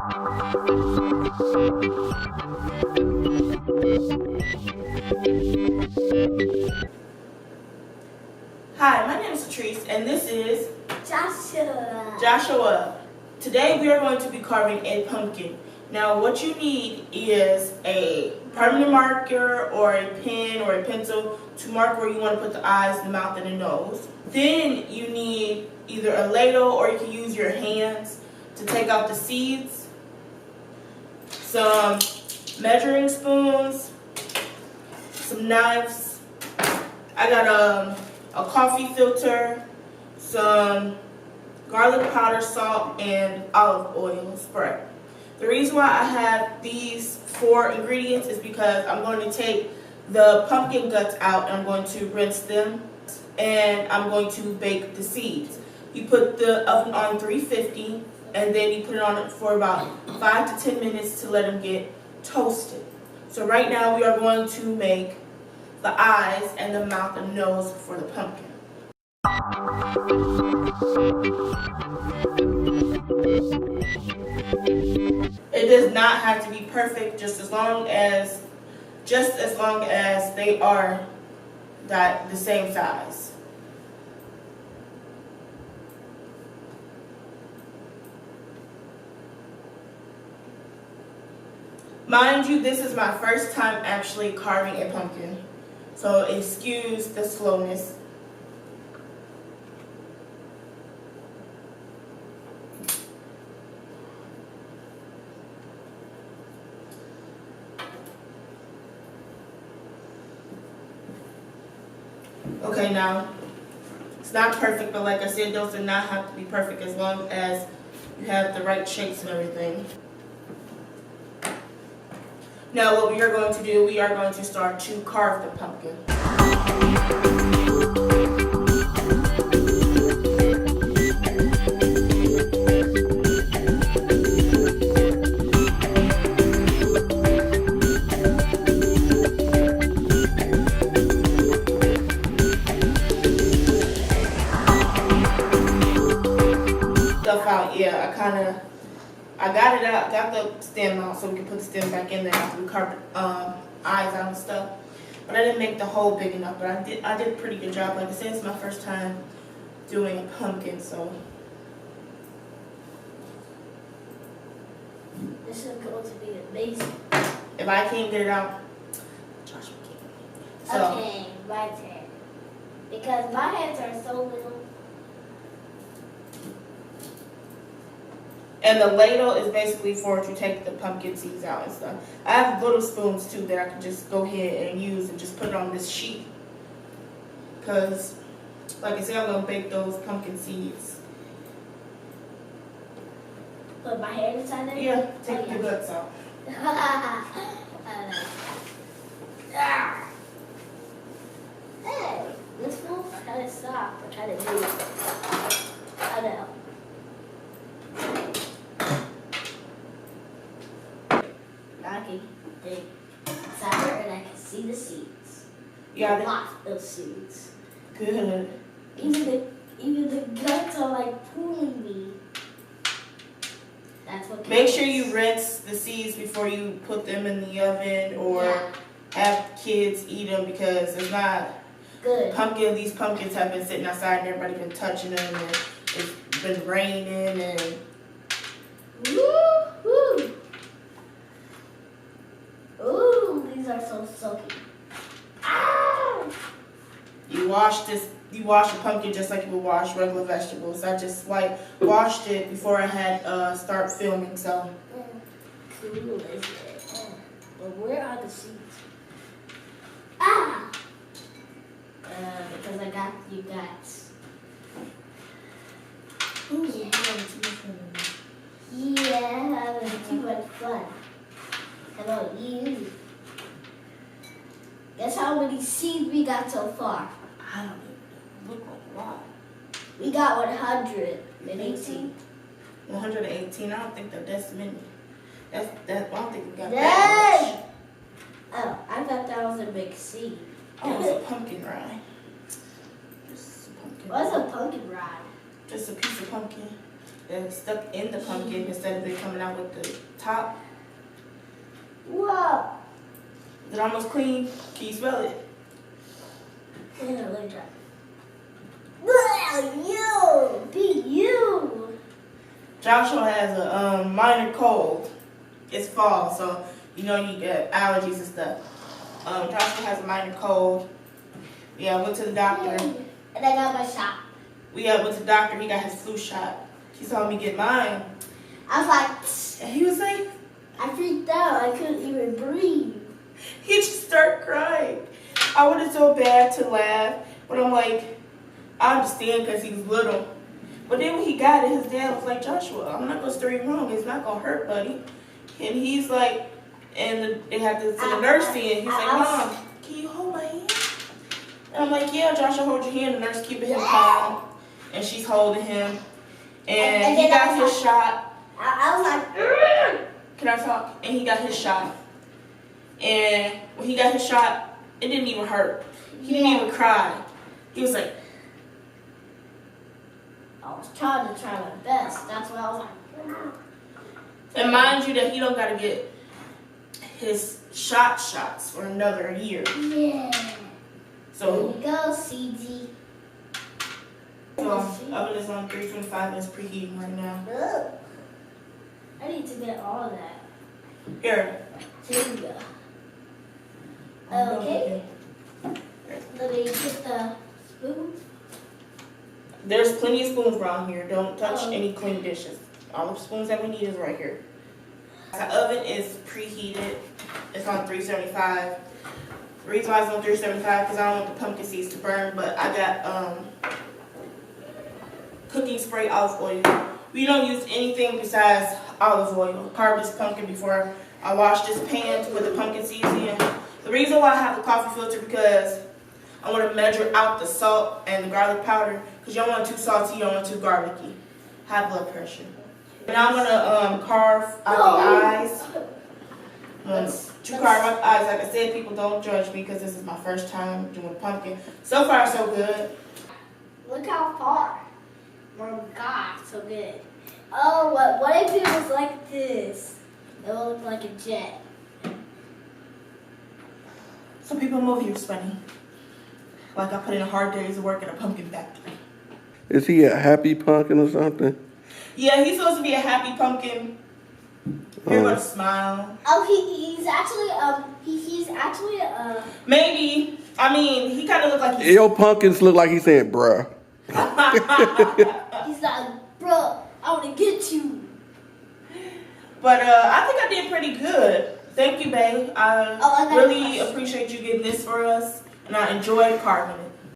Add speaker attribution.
Speaker 1: Hi, my name is Latrice, and this is
Speaker 2: Joshua.
Speaker 1: Today we are going to be carving a pumpkin. Now what you need is a permanent marker or a pen or a pencil to mark where you want to put the eyes, the mouth, and the nose. Then you need either a ladle or you can use your hands to take out the seeds, some measuring spoons, some knives. I got a coffee filter, some garlic powder, salt, and olive oil spray. The reason why I have these 4 ingredients is because I'm going to take the pumpkin guts out and I'm going to rinse them, and I'm going to bake the seeds. You put the oven on 350 and then you put it on for about 5 to 10 minutes to let them get toasted. So right now we are going to make the eyes and the mouth and nose for the pumpkin. It does not have to be perfect, just as long as they are the same size. Mind you, this is my first time actually carving a pumpkin, so excuse the slowness. Okay, now, it's not perfect, but like I said, those do not have to be perfect as long as you have the right shapes and everything. Now what we are going to do, we are going to start to carve the pumpkin. Yeah, I got it out, got the stem out so we can put the stem back in there after we carved eyes out and stuff. But I didn't make the hole big enough, but I did a pretty good job. Like I said, it's my first time doing a pumpkin, so.
Speaker 2: This is going to be amazing.
Speaker 1: If I can't get it out, Josh can. So,
Speaker 2: okay, my turn. Because my hands are so little.
Speaker 1: and the ladle is basically for to take the pumpkin seeds out and stuff. I have little spoons too that I can just go ahead and use and just put it on this sheet. Because, like I said, I'm going to bake those pumpkin seeds.
Speaker 2: Put my hand inside there?
Speaker 1: Yeah, take the guts out.
Speaker 2: Hey, this fool's kind of soft. I'm trying to move. I know. Now I can dig inside there and I can see the seeds.
Speaker 1: Yeah,
Speaker 2: Lots of seeds.
Speaker 1: Good.
Speaker 2: Even the guts are like pulling me. That's what.
Speaker 1: Make sure you rinse the seeds before you put them in the oven or have kids eat them, because it's not
Speaker 2: good.
Speaker 1: These pumpkins have been sitting outside and everybody's been touching them, and it's been raining and.
Speaker 2: Woo! Ooh, these are so soaky. Ah!
Speaker 1: You wash a pumpkin just like you would wash regular vegetables. I just washed it before I had start filming, so.
Speaker 2: Cool, isn't it? But where are the seeds? Ah! Because I got you guys.
Speaker 1: Ooh,
Speaker 2: yeah, having too much fun. How about you? Guess how many seeds we got so far?
Speaker 1: I don't even look like a lot.
Speaker 2: We got 118.
Speaker 1: 118. I don't think that's many. I don't think we got
Speaker 2: Dang!
Speaker 1: that much.
Speaker 2: Oh, I thought that was a big seed.
Speaker 1: Oh, it's a pumpkin rye. Just a pumpkin.
Speaker 2: What's a pumpkin ride?
Speaker 1: Just a piece of pumpkin. that's stuck in the pumpkin instead of it coming out with the top.
Speaker 2: Whoa.
Speaker 1: Is it almost clean? Can you smell it?
Speaker 2: Yeah, let me try. Well, you. Be you.
Speaker 1: Joshua has a minor cold. It's fall, so you know you get allergies and stuff. Joshua has a minor cold. Yeah, I went to the doctor.
Speaker 2: And I got my shot.
Speaker 1: We went to the doctor. He got his flu shot. He saw me get mine.
Speaker 2: I was like,
Speaker 1: And he was like,
Speaker 2: I freaked out. I couldn't even breathe.
Speaker 1: he just started crying. I wanted so bad to laugh, but I'm like, I understand because he's little. But then when he got it, his dad was like, Joshua, I'm not going to steer you wrong. It's not going to hurt, buddy. And he's like, and they had to send the nurse in. He's like, Mom, can you hold my hand? And I'm like, yeah, Joshua, hold your hand. The nurse keeping him calm. And she's holding him. And he got his shot.
Speaker 2: I was like,
Speaker 1: Can I talk? And he got his shot. And when he got his shot, it didn't even hurt. He didn't even cry. He was like,
Speaker 2: I was trying my best. That's why I was like,
Speaker 1: and mind you that he don't got to get his shots for another year.
Speaker 2: yeah.
Speaker 1: So,
Speaker 2: Here you go, CG.
Speaker 1: oven is on 325 and it's preheating right now.
Speaker 2: Ugh. I need to get all of that.
Speaker 1: Here.
Speaker 2: Here you go. Okay. Let me get the spoon.
Speaker 1: There's plenty of spoons around here. Don't touch any clean dishes. All the spoons that we need is right here. The oven is preheated. It's on 375. The reason why it's on 375 because I don't want the pumpkin seeds to burn, but I got cooking spray olive oil. We don't use anything besides olive oil. Carve this pumpkin before I wash this pan to put the pumpkin seeds in. The reason why I have the coffee filter because I want to measure out the salt and the garlic powder because you don't want it too salty, you don't want it too garlicky. High blood pressure. And I'm going to carve out the eyes. To carve out the eyes. Like I said, people don't judge me because this is my first time doing pumpkin. So far, so good.
Speaker 2: Look how far. Oh God, so good. Oh, what if it was like this? It would look like a jet.
Speaker 1: Some people move here funny. Like I put in a hard day's work at a pumpkin factory.
Speaker 3: Is he a happy pumpkin or something?
Speaker 1: Yeah, he's supposed to be a happy pumpkin. You're gonna smile.
Speaker 2: Oh, he's actually
Speaker 1: Maybe. I mean, he kind of looked like
Speaker 3: Your pumpkins look like he's saying, bruh.
Speaker 2: he's like, bro, I want to get you.
Speaker 1: But I think I did pretty good. Thank you, babe. I
Speaker 2: got a
Speaker 1: really
Speaker 2: question.
Speaker 1: appreciate you getting this for us, and I enjoyed carving it.